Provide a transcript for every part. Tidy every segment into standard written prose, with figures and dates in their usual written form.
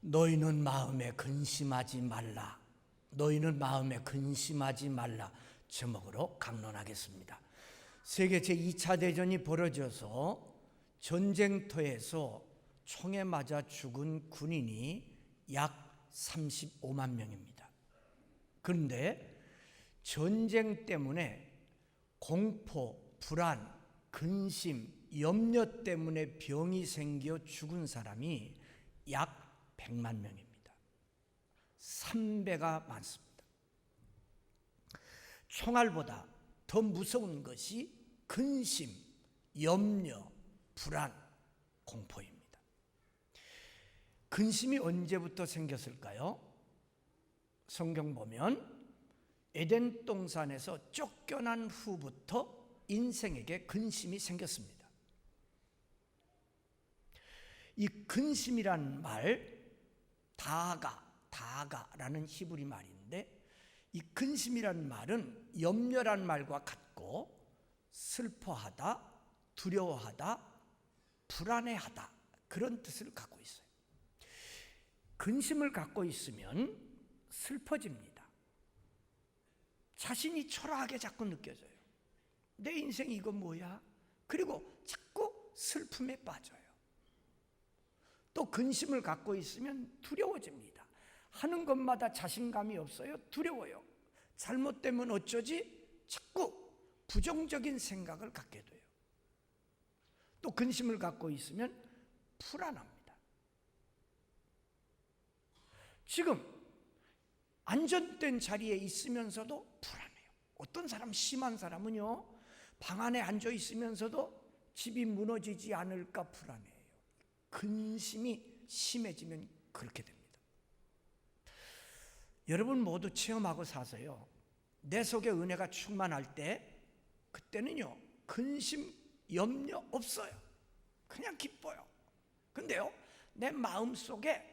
너희는 마음에 근심하지 말라. 너희는 마음에 근심하지 말라. 제목으로 강론하겠습니다. 세계 제2차 대전이 벌어져서 전쟁터에서 총에 맞아 죽은 군인이 약 35만 명입니다. 그런데 전쟁 때문에 공포, 불안, 근심, 염려 때문에 병이 생겨 죽은 사람이 약 100만 명입니다. 3배가 많습니다. 총알보다 더 무서운 것이 근심, 염려, 불안, 공포입니다. 근심이 언제부터 생겼을까요? 성경 보면 에덴 동산에서 쫓겨난 후부터 인생에게 근심이 생겼습니다. 이 근심이란 말, 다가라는 히브리 말인데, 이 근심이란 말은 염려란 말과 같고 슬퍼하다, 두려워하다, 불안해하다, 그런 뜻을 갖고 있어요. 근심을 갖고 있으면 슬퍼집니다. 자신이 초라하게 자꾸 느껴져요. 내 인생 이거 뭐야? 그리고 자꾸 슬픔에 빠져요. 또 근심을 갖고 있으면 두려워집니다. 하는 것마다 자신감이 없어요. 두려워요. 잘못되면 어쩌지? 자꾸 부정적인 생각을 갖게 돼요. 또 근심을 갖고 있으면 불안합니다. 지금 안전된 자리에 있으면서도 불안해요. 어떤 사람, 심한 사람은요, 방 안에 앉아 있으면서도 집이 무너지지 않을까 불안해요. 근심이 심해지면 그렇게 됩니다. 여러분 모두 체험하고 사세요. 내 속에 은혜가 충만할 때, 그때는요, 근심, 염려 없어요. 그냥 기뻐요. 근데요, 내 마음 속에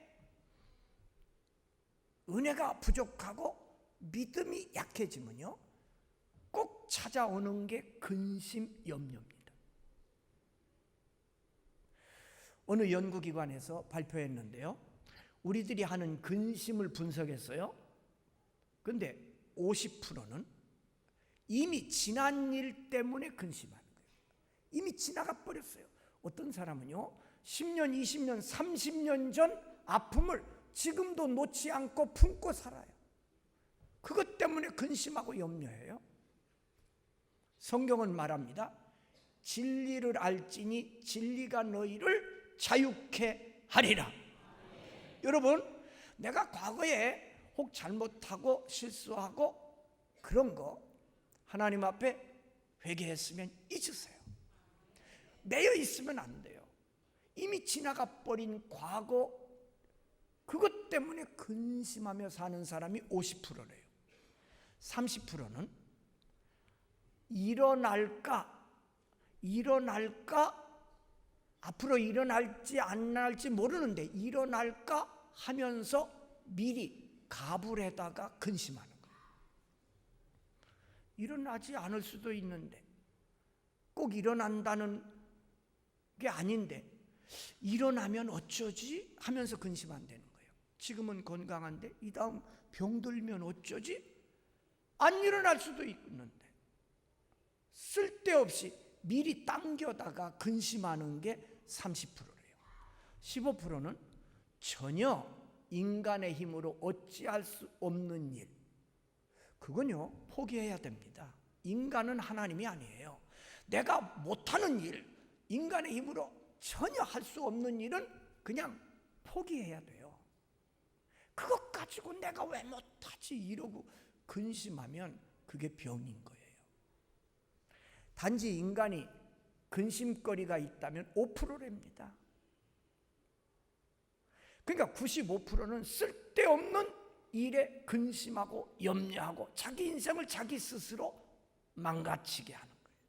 은혜가 부족하고 믿음이 약해지면요, 꼭 찾아오는 게 근심, 염려입니다. 어느 연구기관에서 발표했는데요, 우리들이 하는 근심을 분석했어요. 그런데 50%는 이미 지난 일 때문에 근심하는 거예요. 이미 지나가 버렸어요. 어떤 사람은요, 10년, 20년, 30년 전 아픔을 지금도 놓지 않고 품고 살아요. 그것 때문에 근심하고 염려해요. 성경은 말합니다. 진리를 알지니 진리가 너희를 자유케 하리라. 여러분, 내가 과거에 혹 잘못하고 실수하고 그런 거 하나님 앞에 회개했으면 잊으세요. 매여 있으면 안 돼요. 이미 지나가 버린 과거, 그것 때문에 근심하며 사는 사람이 50%래요. 30%는 일어날까, 앞으로 일어날지 안 날지 모르는데 일어날까 하면서 미리 가불에다가 근심하는 거예요. 일어나지 않을 수도 있는데, 꼭 일어난다는 게 아닌데 일어나면 어쩌지 하면서 근심 안 되는 거예요. 지금은 건강한데 이 다음 병들면 어쩌지? 안 일어날 수도 있는데 쓸데없이 미리 당겨다가 근심하는 게 30%래요. 15%는 전혀 인간의 힘으로 어찌할 수 없는 일, 그건요 포기해야 됩니다. 인간은 하나님이 아니에요. 내가 못하는 일, 인간의 힘으로 전혀 할 수 없는 일은 그냥 포기해야 돼요. 그것 가지고 내가 왜 못하지 이러고 근심하면 그게 병인 거예요. 단지 인간이 근심거리가 있다면 5%랍니다. 그러니까 95%는 쓸데없는 일에 근심하고 염려하고 자기 인생을 자기 스스로 망가치게 하는 거예요.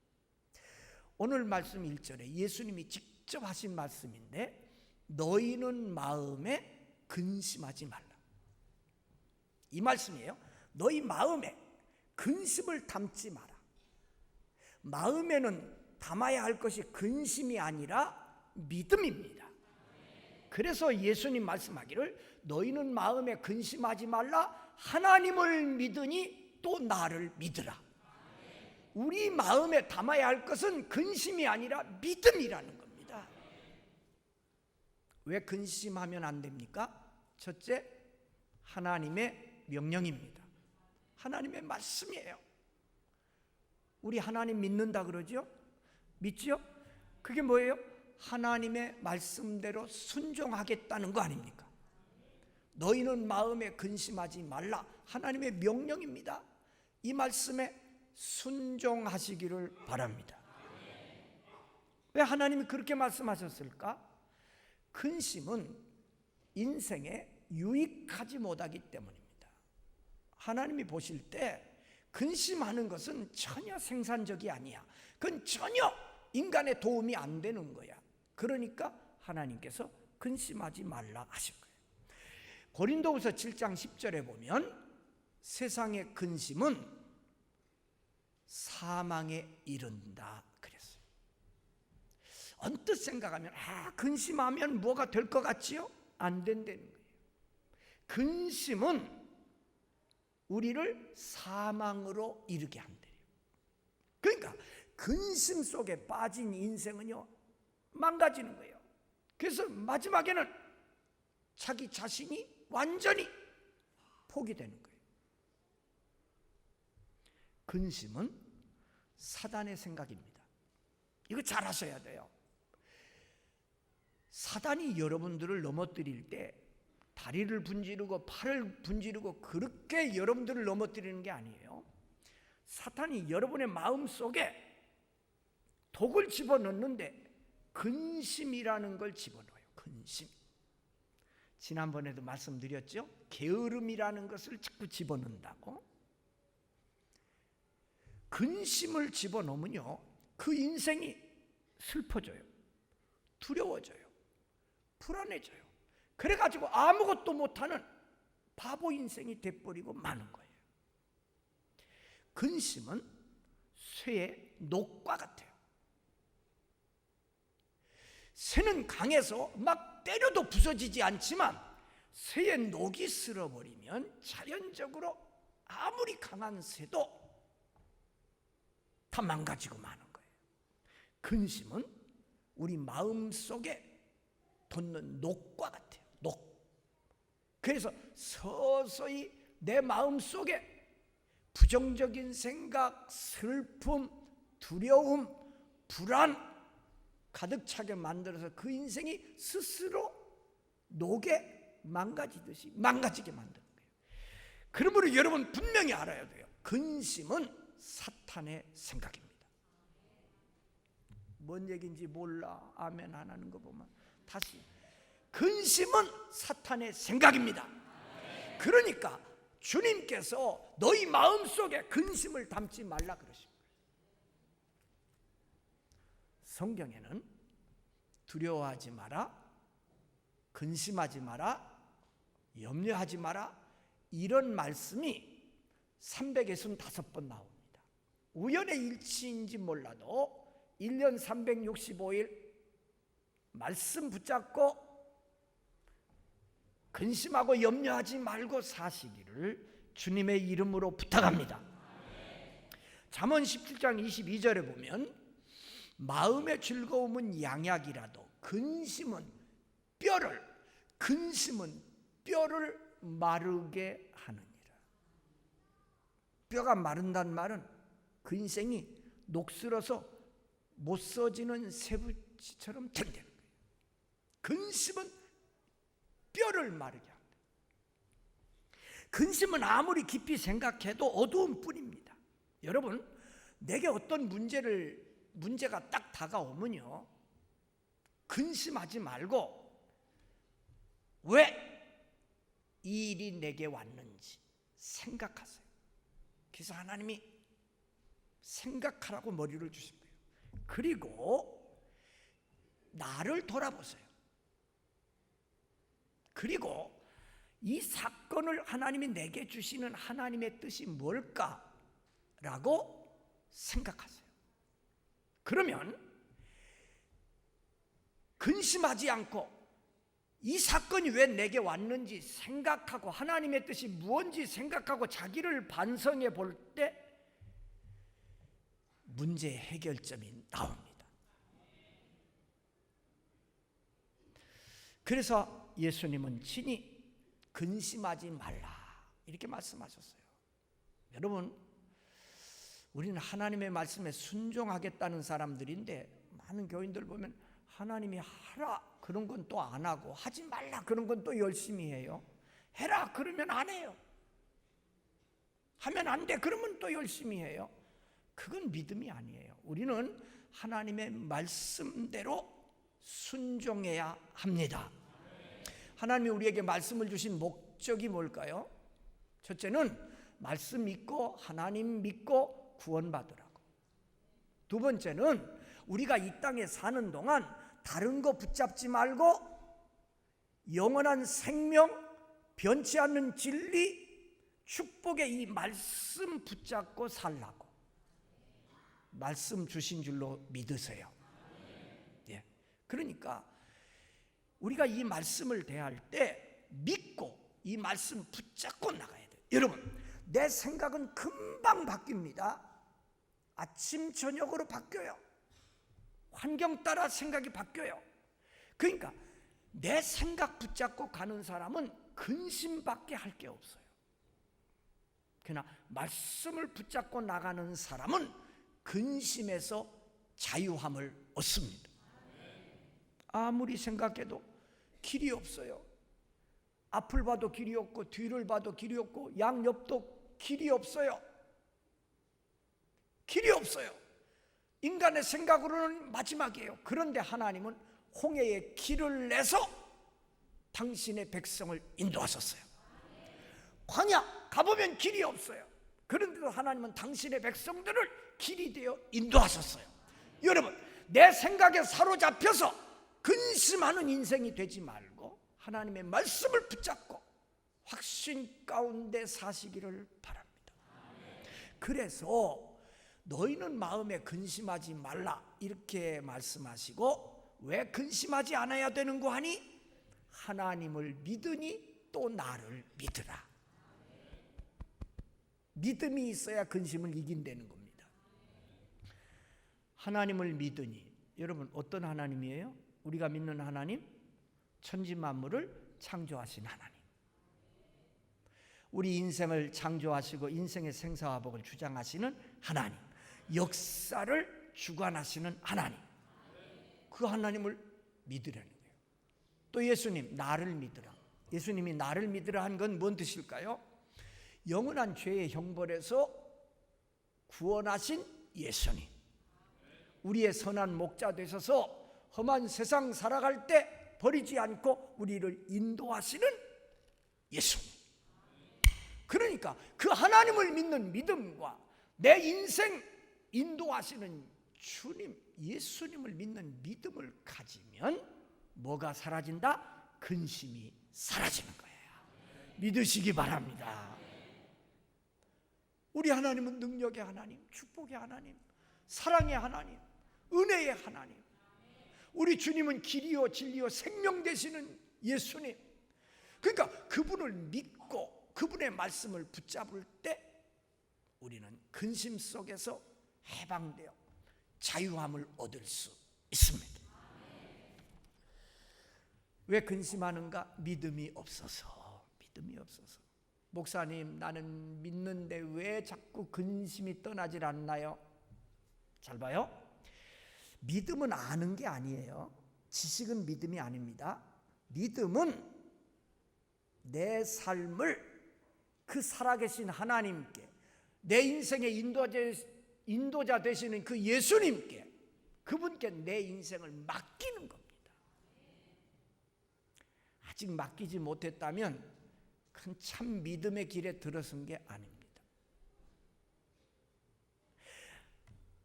오늘 말씀 1절에 예수님이 직접 하신 말씀인데, 너희는 마음에 근심하지 말라. 이 말씀이에요. 너희 마음에 근심을 담지 마라. 마음에는 담아야 할 것이 근심이 아니라 믿음입니다. 그래서 예수님 말씀하기를 너희는 마음에 근심하지 말라. 하나님을 믿으니 또 나를 믿으라. 우리 마음에 담아야 할 것은 근심이 아니라 믿음이라는 겁니다. 왜 근심하면 안 됩니까? 첫째, 하나님의 명령입니다. 하나님의 말씀이에요. 우리 하나님 믿는다 그러죠? 믿죠? 그게 뭐예요? 하나님의 말씀대로 순종하겠다는 거 아닙니까? 너희는 마음에 근심하지 말라. 하나님의 명령입니다. 이 말씀에 순종하시기를 바랍니다. 왜 하나님이 그렇게 말씀하셨을까? 근심은 인생에 유익하지 못하기 때문입니다. 하나님이 보실 때 근심하는 것은 전혀 생산적이 아니야. 그건 전혀 인간의 도움이 안 되는 거야. 그러니까 하나님께서 근심하지 말라 하신 거예요. 고린도후서 7장 10절에 보면 세상의 근심은 사망에 이른다 그랬어요. 언뜻 생각하면 근심하면 뭐가 될 것 같지요? 안 된다는 거예요. 근심은 우리를 사망으로 이르게 한대요. 그러니까 근심 속에 빠진 인생은요 망가지는 거예요. 그래서 마지막에는 자기 자신이 완전히 포기되는 거예요. 근심은 사단의 생각입니다. 이거 잘 아셔야 돼요. 사단이 여러분들을 넘어뜨릴 때 다리를 분지르고 팔을 분지르고 그렇게 여러분들을 넘어뜨리는 게 아니에요. 사탄이 여러분의 마음속에 독을 집어넣는데 근심이라는 걸 집어넣어요. 근심. 지난번에도 말씀드렸죠? 게으름이라는 것을 자꾸 집어넣는다고. 근심을 집어넣으면요 그 인생이 슬퍼져요. 두려워져요. 불안해져요. 그래가지고 아무것도 못하는 바보 인생이 돼버리고 마는 거예요. 근심은 쇠의 녹과 같아요. 쇠는 강해서 막 때려도 부서지지 않지만 쇠의 녹이 쓸어버리면 자연적으로 아무리 강한 쇠도 다 망가지고 마는 거예요. 근심은 우리 마음속에 돋는 녹과 같아요. 녹. 그래서 서서히 내 마음속에 부정적인 생각, 슬픔, 두려움, 불안 가득 차게 만들어서 그 인생이 스스로 녹에 망가지듯이 망가지게 만드는 거예요. 그러므로 여러분 분명히 알아야 돼요. 근심은 사탄의 생각입니다. 뭔 얘기인지 몰라. 아멘 안 하는 거 보면 다시 근심은 사탄의 생각입니다. 그러니까 주님께서 너희 마음속에 근심을 담지 말라 그러십니다. 성경에는 두려워하지 마라, 근심하지 마라, 염려하지 마라 이런 말씀이 365번 나옵니다. 우연의 일치인지 몰라도 1년 365일 말씀 붙잡고 근심하고 염려하지 말고 사시기를 주님의 이름으로 부탁합니다. 잠언 17장 22절에 보면 마음의 즐거움은 양약이라도 근심은 뼈를 마르게 하느니라. 뼈가 마른다는 말은 그 인생이 녹슬어서 못 써지는 쇠붙이처럼 된다는 거예요. 근심은 뼈를 마르게 합니다. 근심은 아무리 깊이 생각해도 어두운 뿐입니다. 여러분, 내게 어떤 문제가 딱 다가오면요 근심하지 말고 왜 이 일이 내게 왔는지 생각하세요. 그래서 하나님이 생각하라고 머리를 주신 거예요. 그리고 나를 돌아보세요. 그리고 이 사건을 하나님이 내게 주시는 하나님의 뜻이 뭘까라고 생각하세요. 그러면 근심하지 않고 이 사건이 왜 내게 왔는지 생각하고 하나님의 뜻이 무엇인지 생각하고 자기를 반성해 볼 때 문제 해결점이 나옵니다. 그래서 예수님은 친히 근심하지 말라 이렇게 말씀하셨어요. 여러분, 우리는 하나님의 말씀에 순종하겠다는 사람들인데 많은 교인들 보면 하나님이 하라 그런 건 또 안 하고, 하지 말라 그런 건 또 열심히 해요. 해라 그러면 안 해요. 하면 안 돼 그러면 또 열심히 해요. 그건 믿음이 아니에요. 우리는 하나님의 말씀대로 순종해야 합니다. 하나님이 우리에게 말씀을 주신 목적이 뭘까요? 첫째는 말씀 믿고 하나님 믿고 구원받으라고. 두 번째는 우리가 이 땅에 사는 동안 다른 거 붙잡지 말고 영원한 생명, 변치 않는 진리, 축복의 이 말씀 붙잡고 살라고. 말씀 주신 줄로 믿으세요. 예. 그러니까 우리가 이 말씀을 대할 때 믿고 이 말씀 붙잡고 나가야 돼요. 여러분, 내 생각은 금방 바뀝니다. 아침 저녁으로 바뀌어요. 환경 따라 생각이 바뀌어요. 그러니까 내 생각 붙잡고 가는 사람은 근심밖에 할 게 없어요. 그러나 말씀을 붙잡고 나가는 사람은 근심에서 자유함을 얻습니다. 아무리 생각해도 길이 없어요. 앞을 봐도 길이 없고 뒤를 봐도 길이 없고 양옆도 길이 없어요. 길이 없어요. 인간의 생각으로는 마지막이에요. 그런데 하나님은 홍해에 길을 내서 당신의 백성을 인도하셨어요. 광야 가보면 길이 없어요. 그런데도 하나님은 당신의 백성들을 길이 되어 인도하셨어요. 여러분, 내 생각에 사로잡혀서 근심하는 인생이 되지 말고 하나님의 말씀을 붙잡고 확신 가운데 사시기를 바랍니다. 그래서 너희는 마음에 근심하지 말라 이렇게 말씀하시고, 왜 근심하지 않아야 되는고 하니 하나님을 믿으니 또 나를 믿으라. 믿음이 있어야 근심을 이긴다는 겁니다. 하나님을 믿으니, 여러분 어떤 하나님이에요? 우리가 믿는 하나님, 천지 만물을 창조하신 하나님, 우리 인생을 창조하시고 인생의 생사화복을 주장하시는 하나님, 역사를 주관하시는 하나님, 그 하나님을 믿으라는 거예요. 또 예수님, 나를 믿으라. 예수님이 나를 믿으라 한 건 뭔 뜻일까요? 영원한 죄의 형벌에서 구원하신 예수님, 우리의 선한 목자 되셔서 험한 세상 살아갈 때 버리지 않고 우리를 인도하시는 예수님. 그러니까 그 하나님을 믿는 믿음과 내 인생 인도하시는 주님, 예수님을 믿는 믿음을 가지면 뭐가 사라진다? 근심이 사라지는 거예요. 믿으시기 바랍니다. 우리 하나님은 능력의 하나님, 축복의 하나님, 사랑의 하나님, 은혜의 하나님. 우리 주님은 길이요 진리요 생명 되시는 예수님. 그러니까 그분을 믿고 그분의 말씀을 붙잡을 때 우리는 근심 속에서 해방되어 자유함을 얻을 수 있습니다. 왜 근심하는가? 믿음이 없어서. 믿음이 없어서. 목사님, 나는 믿는데 왜 자꾸 근심이 떠나질 않나요? 잘 봐요. 믿음은 아는 게 아니에요. 지식은 믿음이 아닙니다. 믿음은 내 삶을 그 살아계신 하나님께, 내 인생의 인도자 되시는 그 예수님께, 그분께 내 인생을 맡기는 겁니다. 아직 맡기지 못했다면 그건 참 믿음의 길에 들어선 게 아닙니다.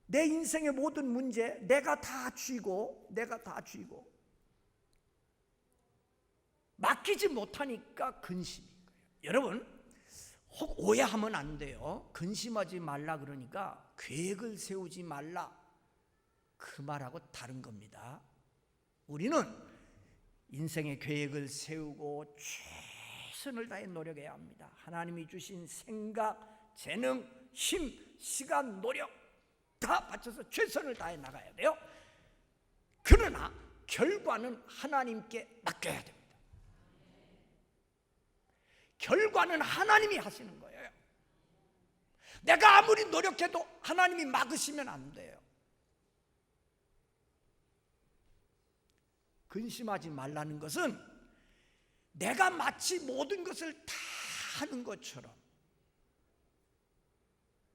내 인생의 모든 문제 내가 다 쥐고 맡기지 못하니까 근심인 거예요. 여러분, 혹 오해하면 안 돼요. 근심하지 말라 그러니까 계획을 세우지 말라, 그 말하고 다른 겁니다. 우리는 인생의 계획을 세우고 최선을 다해 노력해야 합니다. 하나님이 주신 생각, 재능, 힘, 시간, 노력 다 바쳐서 최선을 다해 나가야 돼요. 그러나 결과는 하나님께 맡겨야 됩니다. 결과는 하나님이 하시는 거예요. 내가 아무리 노력해도 하나님이 막으시면 안 돼요. 근심하지 말라는 것은 내가 마치 모든 것을 다 하는 것처럼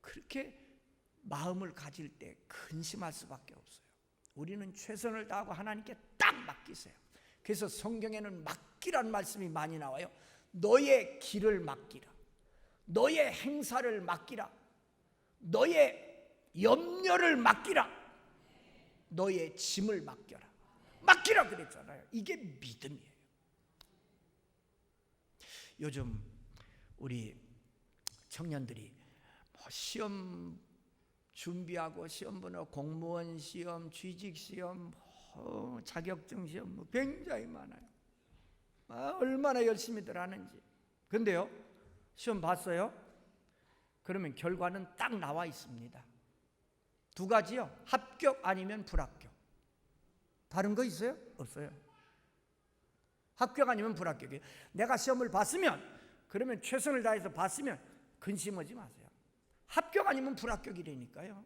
그렇게 마음을 가질 때 근심할 수밖에 없어요. 우리는 최선을 다하고 하나님께 딱 맡기세요. 그래서 성경에는 맡기란 말씀이 많이 나와요. 너의 길을 맡기라, 너의 행사를 맡기라, 너의 염려를 맡기라, 너의 짐을 맡겨라. 맡기라 그랬잖아요. 이게 믿음이에요. 요즘 우리 청년들이 시험 준비하고 시험 보는 공무원 시험, 취직 시험, 자격증 시험 굉장히 많아요. 얼마나 열심히들 하는지. 근데요, 시험 봤어요? 그러면 결과는 딱 나와 있습니다. 두 가지요. 합격 아니면 불합격. 다른 거 있어요? 없어요. 합격 아니면 불합격이에요. 내가 시험을 봤으면, 그러면 최선을 다해서 봤으면 근심하지 마세요. 합격 아니면 불합격이라니까요.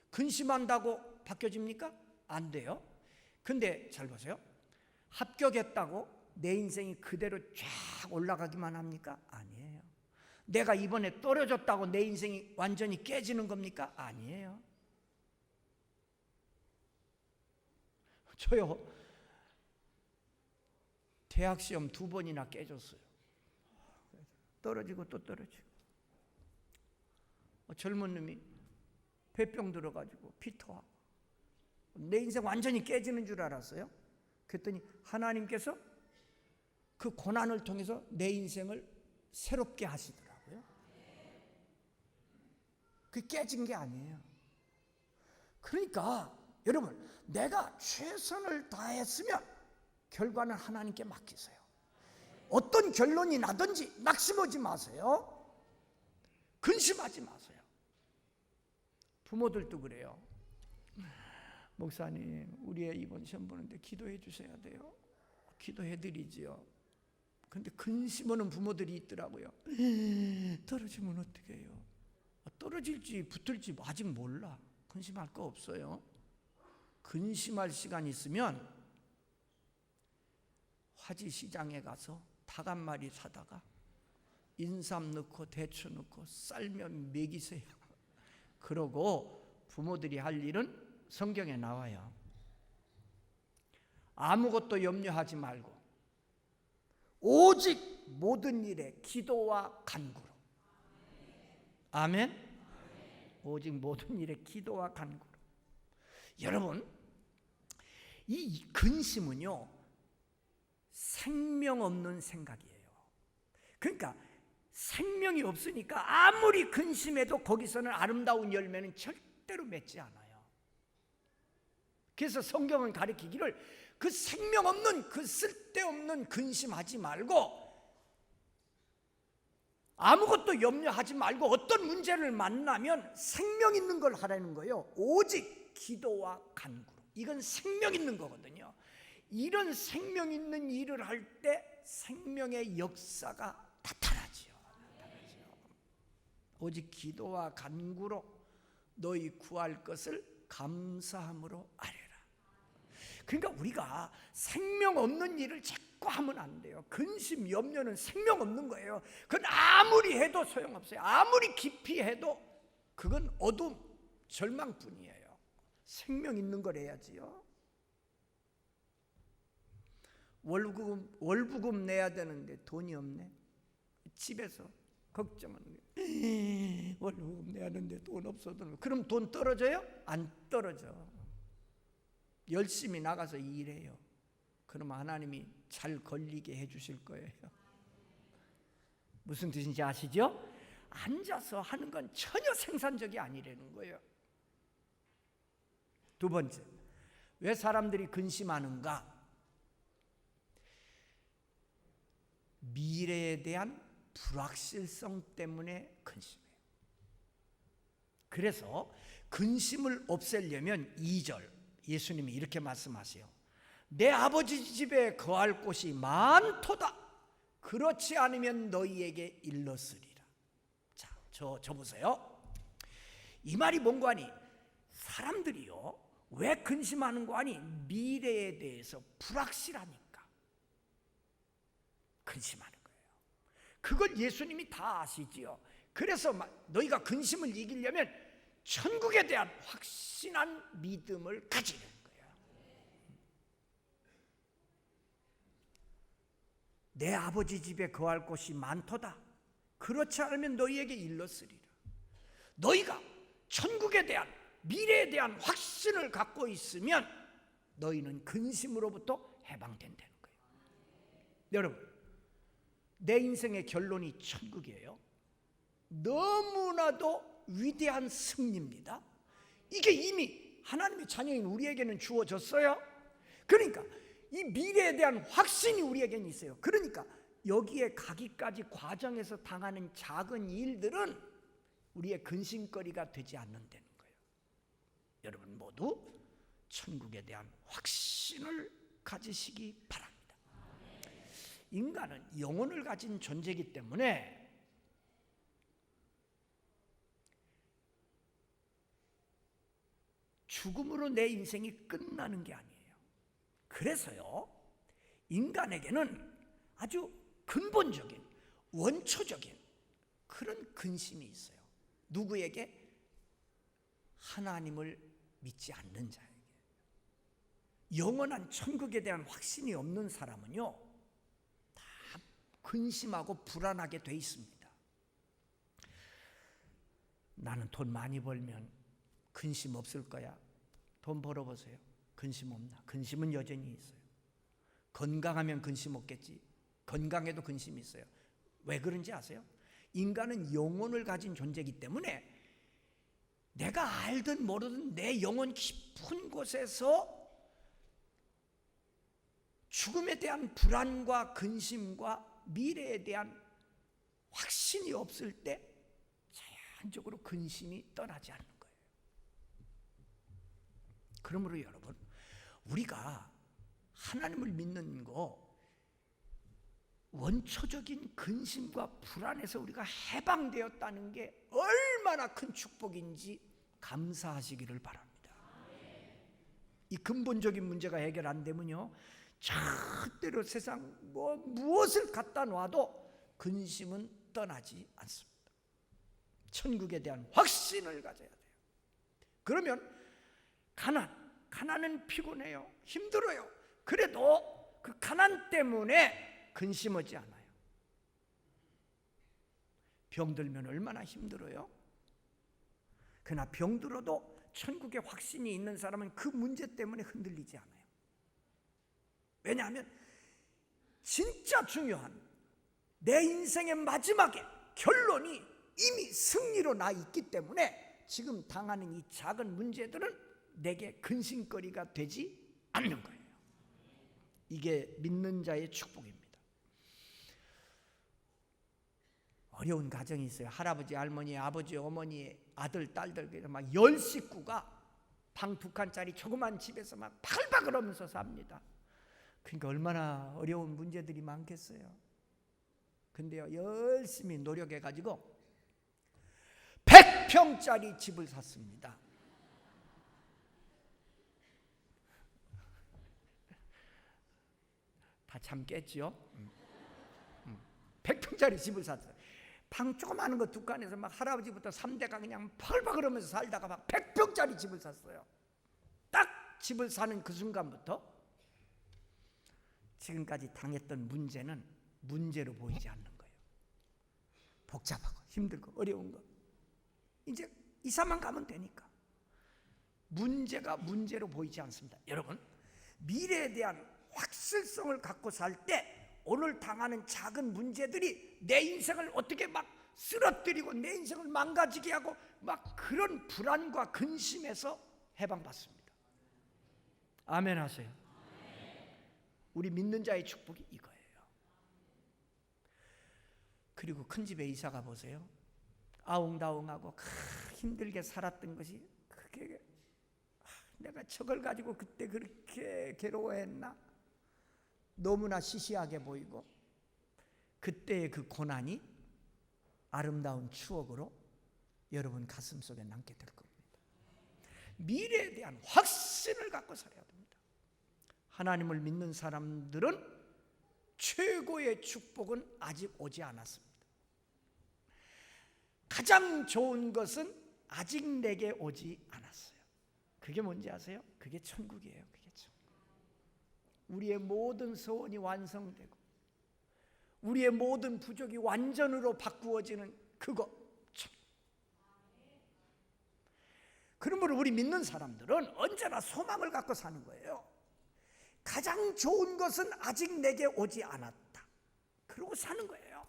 근심한다고 바뀌어집니까? 안 돼요. 근데 잘 보세요. 합격했다고 내 인생이 그대로 쫙 올라가기만 합니까? 아니에요. 내가 이번에 떨어졌다고 내 인생이 완전히 깨지는 겁니까? 아니에요. 저요, 대학 시험 2번이나 깨졌어요. 떨어지고 또 떨어지고. 젊은 놈이 폐병 들어가지고 피토하고 내 인생 완전히 깨지는 줄 알았어요. 그랬더니 하나님께서 그 고난을 통해서 내 인생을 새롭게 하시더라고요. 그게 깨진 게 아니에요. 그러니까 여러분, 내가 최선을 다했으면 결과는 하나님께 맡기세요. 어떤 결론이 나든지 낙심하지 마세요. 근심하지 마세요. 부모들도 그래요. 목사님, 우리 애 이번 시험 보는데 기도해 주셔야 돼요. 기도해 드리지요. 근데 근심하는 부모들이 있더라고요. 떨어지면 어떻게 해요? 떨어질지 붙을지 아직 몰라. 근심할 거 없어요. 근심할 시간 있으면 화지 시장에 가서 닭 한 마리 사다가 인삼 넣고 대추 넣고 쌀면 먹이세요. 그러고 부모들이 할 일은 성경에 나와요. 아무것도 염려하지 말고 오직 모든 일에 기도와 간구로. 아멘. 오직 모든 일에 기도와 간구로. 여러분, 이 근심은요, 생명 없는 생각이에요. 그러니까 생명이 없으니까 아무리 근심해도 거기서는 아름다운 열매는 절대로 맺지 않아요. 그래서 성경은 가르치기를 그 생명 없는, 그 쓸데없는 근심하지 말고 아무것도 염려하지 말고 어떤 문제를 만나면 생명 있는 걸 하라는 거예요. 오직 기도와 간구로. 이건 생명 있는 거거든요. 이런 생명 있는 일을 할 때 생명의 역사가 나타나지요. 오직 기도와 간구로 너희 구할 것을 감사함으로 아뢰라. 그러니까 우리가 생명 없는 일을 자꾸 하면 안 돼요. 근심, 염려는 생명 없는 거예요. 그건 아무리 해도 소용없어요. 아무리 깊이 해도 그건 어둠, 절망뿐이에요. 생명 있는 걸 해야지요. 월부금 내야 되는데 돈이 없네. 집에서 걱정하는 거예요. 월부금 내야 하는데 돈 없어도. 그럼 돈 떨어져요? 안 떨어져. 열심히 나가서 일해요. 그럼 하나님이 잘 걸리게 해주실 거예요. 무슨 뜻인지 아시죠? 앉아서 하는 건 전혀 생산적이 아니라는 거예요. 두 번째, 왜 사람들이 근심하는가? 미래에 대한 불확실성 때문에 근심해요. 그래서 근심을 없애려면 2절 예수님이 이렇게 말씀하세요. 내 아버지 집에 거할 곳이 많도다. 그렇지 않으면 너희에게 일렀으리라. 자, 저 보세요. 이 말이 뭔가 하니 사람들이요 왜 근심하는 거 아니? 미래에 대해서 불확실하니까 근심하는 거예요. 그걸 예수님이 다 아시지요. 그래서 너희가 근심을 이기려면 천국에 대한 확신한 믿음을 가지는 거예요. 내 아버지 집에 거할 곳이 많도다. 그렇지 않으면 너희에게 일렀으리라. 너희가 천국에 대한 미래에 대한 확신을 갖고 있으면 너희는 근심으로부터 해방된다는 거예요. 여러분, 내 인생의 결론이 천국이에요. 너무나도 위대한 승리입니다. 이게 이미 하나님의 자녀인 우리에게는 주어졌어요. 그러니까 이 미래에 대한 확신이 우리에게는 있어요. 그러니까 여기에 가기까지 과정에서 당하는 작은 일들은 우리의 근심거리가 되지 않는다는 거예요. 여러분 모두 천국에 대한 확신을 가지시기 바랍니다. 인간은 영혼을 가진 존재이기 때문에 죽음으로 내 인생이 끝나는 게 아니에요. 그래서요 인간에게는 아주 근본적인 원초적인 그런 근심이 있어요. 누구에게? 하나님을 믿지 않는 자에게. 영원한 천국에 대한 확신이 없는 사람은요 다 근심하고 불안하게 돼 있습니다. 나는 돈 많이 벌면 근심 없을 거야. 돈 벌어보세요. 근심 없나? 근심은 여전히 있어요. 건강하면 근심 없겠지. 건강에도 근심이 있어요. 왜 그런지 아세요? 인간은 영혼을 가진 존재이기 때문에 내가 알든 모르든 내 영혼 깊은 곳에서 죽음에 대한 불안과 근심과 미래에 대한 확신이 없을 때 자연적으로 근심이 떠나지 않는 거예요. 그러므로 여러분, 우리가 하나님을 믿는 거 원초적인 근심과 불안에서 우리가 해방되었다는 게 얼마나 큰 축복인지 감사하시기를 바랍니다. 이 근본적인 문제가 해결 안 되면요 절대로 세상 무엇을 갖다 놔도 근심은 떠나지 않습니다. 천국에 대한 확신을 가져야 돼요. 그러면 가난은 피곤해요. 힘들어요. 그래도 그 가난 때문에 근심하지 않아요. 병들면 얼마나 힘들어요? 그러나 병들어도 천국에 확신이 있는 사람은 그 문제 때문에 흔들리지 않아요. 왜냐하면 진짜 중요한 내 인생의 마지막에 결론이 이미 승리로 나 있기 때문에 지금 당하는 이 작은 문제들은 내게 근심거리가 되지 않는 거예요. 이게 믿는 자의 축복입니다. 어려운 가정이 있어요. 할아버지, 할머니, 아버지, 어머니, 아들, 딸들 막 10식구가 방 2칸짜리 조그만 집에서 막 바글바글 하면서 삽니다. 그러니까 얼마나 어려운 문제들이 많겠어요. 근데요 열심히 노력해가지고 100평짜리 집을 샀습니다. 다 참겠지요? 100평짜리 집을 샀어요. 방 조그마한 거 2칸에서 막 할아버지부터 3대가 그냥 바글바글 하면서 살다가 막 100평짜리 집을 샀어요. 딱 집을 사는 그 순간부터 지금까지 당했던 문제는 문제로 보이지 않는 거예요. 복잡하고 힘들고 어려운 거 이제 이사만 가면 되니까 문제가 문제로 보이지 않습니다. 여러분, 미래에 대한 확실성을 갖고 살 때 오늘 당하는 작은 문제들이 내 인생을 어떻게 막 쓰러뜨리고 내 인생을 망가지게 하고 막 그런 불안과 근심에서 해방받습니다. 아멘 하세요. 우리 믿는 자의 축복이 이거예요. 그리고 큰 집에 이사 가 보세요. 아웅다웅하고 힘들게 살았던 것이 그게 내가 저걸 가지고 그때 그렇게 괴로워했나? 너무나 시시하게 보이고 그때의 그 고난이 아름다운 추억으로 여러분 가슴속에 남게 될 겁니다. 미래에 대한 확신을 갖고 살아야 됩니다. 하나님을 믿는 사람들은 최고의 축복은 아직 오지 않았습니다. 가장 좋은 것은 아직 내게 오지 않았어요. 그게 뭔지 아세요? 그게 천국이에요. 그게 천국. 우리의 모든 소원이 완성되고 우리의 모든 부족이 완전으로 바꾸어지는 그거 천국. 그러므로 우리 믿는 사람들은 언제나 소망을 갖고 사는 거예요. 가장 좋은 것은 아직 내게 오지 않았다. 그러고 사는 거예요.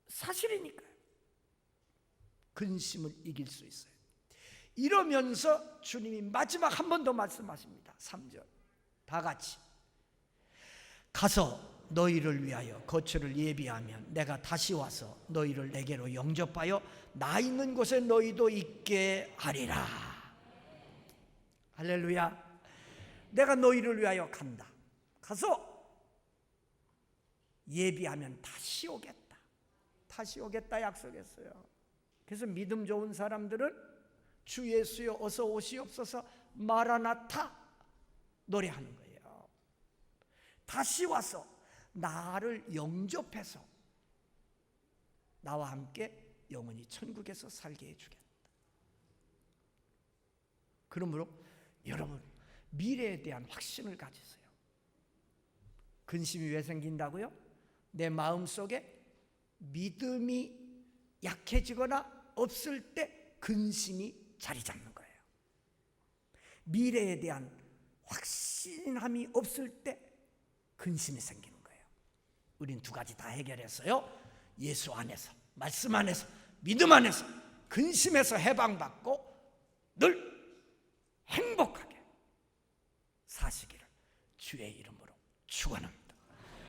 사실이니까요. 근심을 이길 수 있어요. 이러면서 주님이 마지막 한 번 더 말씀하십니다. 3절 다 같이 가서 너희를 위하여 거처를 예비하면 내가 다시 와서 너희를 내게로 영접하여 나 있는 곳에 너희도 있게 하리라. 할렐루야. 내가 너희를 위하여 간다. 가서 예비하면 다시 오겠다. 다시 오겠다 약속했어요. 그래서 믿음 좋은 사람들은 주 예수여 어서 오시옵소서 마라나타 노래하는 거예요. 다시 와서 나를 영접해서 나와 함께 영원히 천국에서 살게 해주겠다. 그러므로 여러분 미래에 대한 확신을 가지세요. 근심이 왜 생긴다고요? 내 마음속에 믿음이 약해지거나 없을 때 근심이 자리 잡는 거예요. 미래에 대한 확신함이 없을 때 근심이 생기는 거예요. 우린 두 가지 다 해결했어요. 예수 안에서, 말씀 안에서, 믿음 안에서, 근심에서 해방받고 늘 행복하게 사시기를 주의 이름으로 축원합니다.